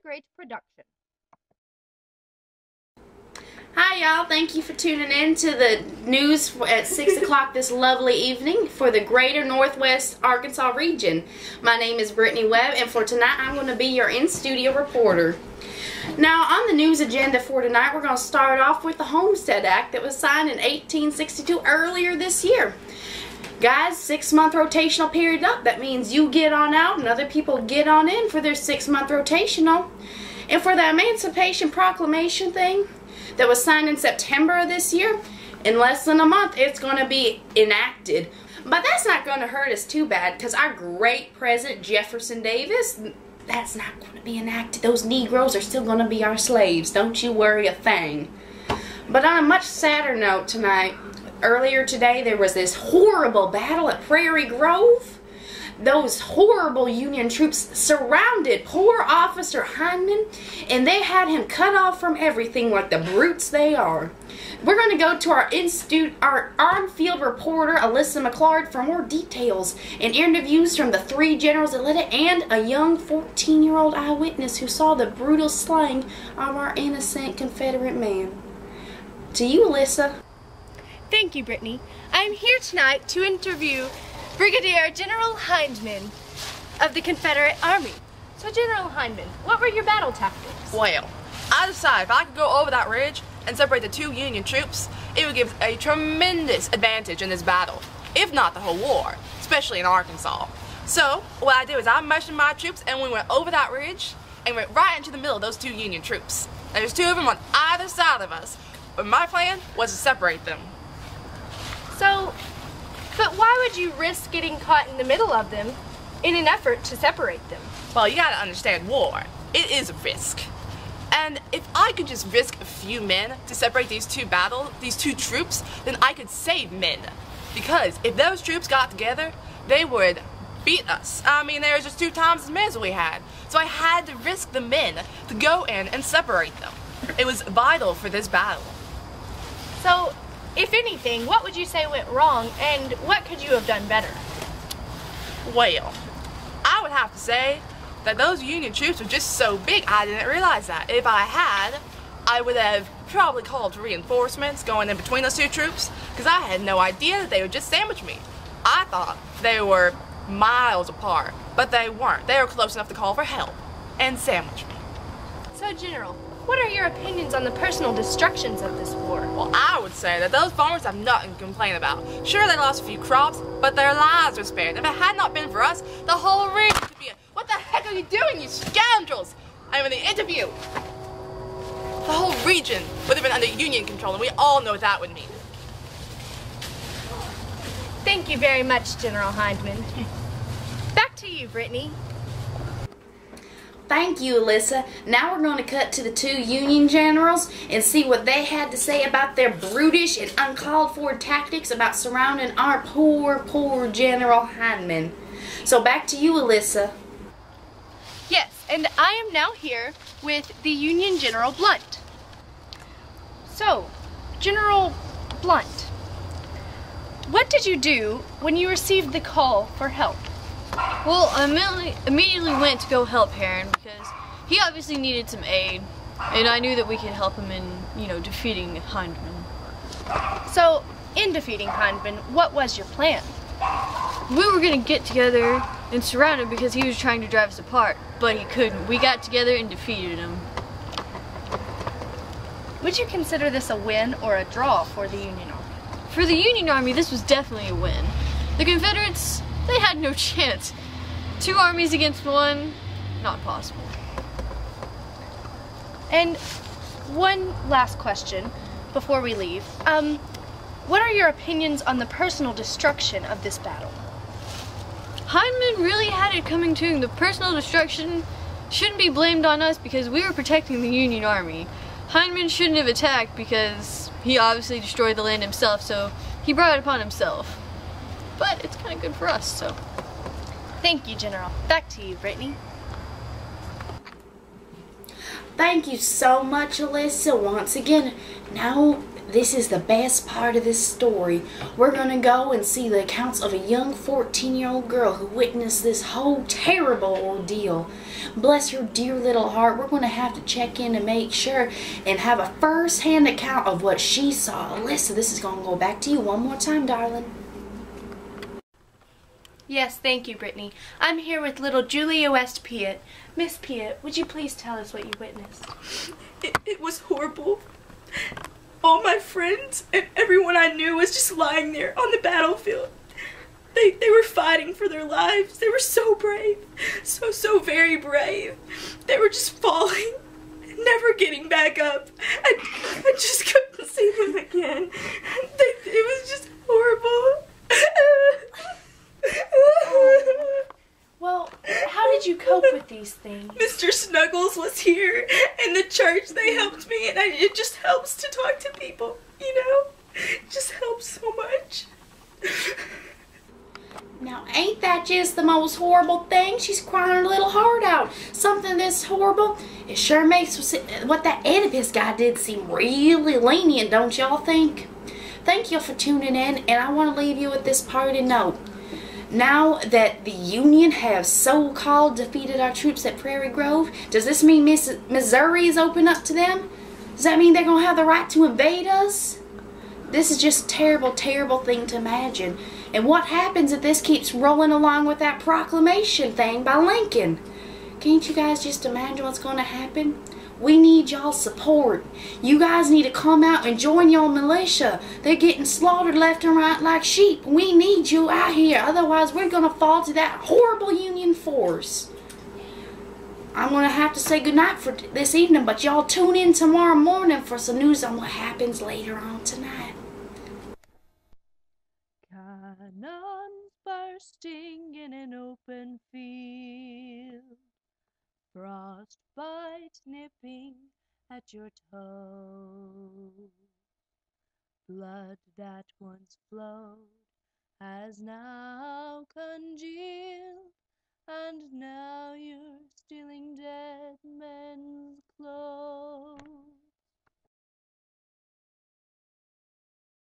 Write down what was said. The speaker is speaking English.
grade production. Hi y'all, thank you for tuning in to the news at 6 o'clock this lovely evening for the greater Northwest Arkansas region. My name is Brittany Webb, and for tonight I'm going to be your in-studio reporter. Now, on the news agenda for tonight, we're going to start off with the Homestead Act that was signed in 1862 earlier this year. Guys, 6-month rotational period up. That means you get on out and other people get on in for their 6-month rotational. And for the Emancipation Proclamation thing that was signed in September of this year, in less than a month it's going to be enacted. But that's not going to hurt us too bad, because our great President Jefferson Davis, that's not going to be enacted. Those Negroes are still going to be our slaves. Don't you worry a thing. But on a much sadder note tonight, earlier today there was this horrible battle at Prairie Grove. Those horrible Union troops surrounded poor Officer Hindman, and they had him cut off from everything like the brutes they are. We're going to go to our on-field reporter, Alyssa McClard, for more details and interviews from the 3 generals that led it and a young 14-year-old eyewitness who saw the brutal slaying of our innocent Confederate man. To you, Alyssa. Thank you, Brittany. I'm here tonight to interview Brigadier General Hindman of the Confederate Army. So, General Hindman, what were your battle tactics? Well, I decided if I could go over that ridge and separate the 2 Union troops, it would give a tremendous advantage in this battle, if not the whole war, especially in Arkansas. So, what I did was I mustered my troops and we went over that ridge and went right into the middle of those 2 Union troops. There's 2 of them on either side of us, but my plan was to separate them. So, but why would you risk getting caught in the middle of them in an effort to separate them? Well, you gotta understand war. It is a risk. And if I could just risk a few men to separate these two troops, then I could save men. Because if those troops got together, they would beat us. I mean, there was just 2 times as many as we had. So I had to risk the men to go in and separate them. It was vital for this battle. So, if anything, what would you say went wrong, and what could you have done better? Well, I would have to say that those Union troops were just so big, I didn't realize that. If I had, I would have probably called reinforcements going in between those 2 troops, because I had no idea that they would just sandwich me. I thought they were miles apart, but they weren't. They were close enough to call for help and sandwich me. So, General, what are your opinions on the personal destructions of this war? Well, I would say that those farmers have nothing to complain about. Sure, they lost a few crops, but their lives were spared. If it had not been for us, the whole region could be what the heck are you doing, you scoundrels? I'm in the interview. The whole region would have been under Union control, and we all know what that would mean. Thank you very much, General Hindman. Back to you, Brittany. Thank you, Alyssa. Now we're going to cut to the 2 Union generals and see what they had to say about their brutish and uncalled for tactics about surrounding our poor General Hindman. So back to you, Alyssa. Yes, and I am now here with the Union General Blunt. So, General Blunt, what did you do when you received the call for help? Well, I immediately went to go help Heron because he obviously needed some aid, and I knew that we could help him in, defeating Hindman. So, in defeating Hindman, what was your plan? We were going to get together and surround him because he was trying to drive us apart, but he couldn't. We got together and defeated him. Would you consider this a win or a draw for the Union Army? For the Union Army, this was definitely a win. The Confederates, they had no chance. 2 armies against 1, not possible. And one last question before we leave. What are your opinions on the personal destruction of this battle? Hindman really had it coming to him. The personal destruction shouldn't be blamed on us because we were protecting the Union Army. Hindman shouldn't have attacked because he obviously destroyed the land himself, so he brought it upon himself. But it's kind of good for us, so. Thank you, General. Back to you, Brittany. Thank you so much, Alyssa. Once again, now this is the best part of this story. We're going to go and see the accounts of a young 14-year-old girl who witnessed this whole terrible ordeal. Bless her dear little heart, we're going to have to check in and make sure and have a first-hand account of what she saw. Alyssa, this is going to go back to you one more time, darling. Yes, thank you, Brittany. I'm here with little Julia West Piatt. Miss Piatt, would you please tell us what you witnessed? It was horrible. All my friends and everyone I knew was just lying there on the battlefield. They were fighting for their lives. They were so brave. So very brave. They were just falling, never getting back up. I just couldn't see them again. It was just horrible. Well, how did you cope with these things? Mr. Snuggles was here, and the church, they helped me, and it just helps to talk to people, you know? It just helps so much. Now, ain't that just the most horrible thing? She's crying her little heart out. Something this horrible, it sure makes what that Oedipus guy did seem really lenient, don't y'all think? Thank you for tuning in, and I want to leave you with this party note. Now that the Union have so-called defeated our troops at Prairie Grove, does this mean Missouri is open up to them? Does that mean they're going to have the right to invade us? This is just a terrible, terrible thing to imagine. And what happens if this keeps rolling along with that proclamation thing by Lincoln? Can't you guys just imagine what's going to happen? We need y'all's support. You guys need to come out and join your militia. They're getting slaughtered left and right like sheep. We need you out here. Otherwise, we're going to fall to that horrible Union force. I'm going to have to say goodnight for this evening, but y'all tune in tomorrow morning for some news on what happens later on tonight. Cannons bursting in an open field. Frostbite nipping at your toe. Blood that once flowed has now congealed, and now you're stealing dead men.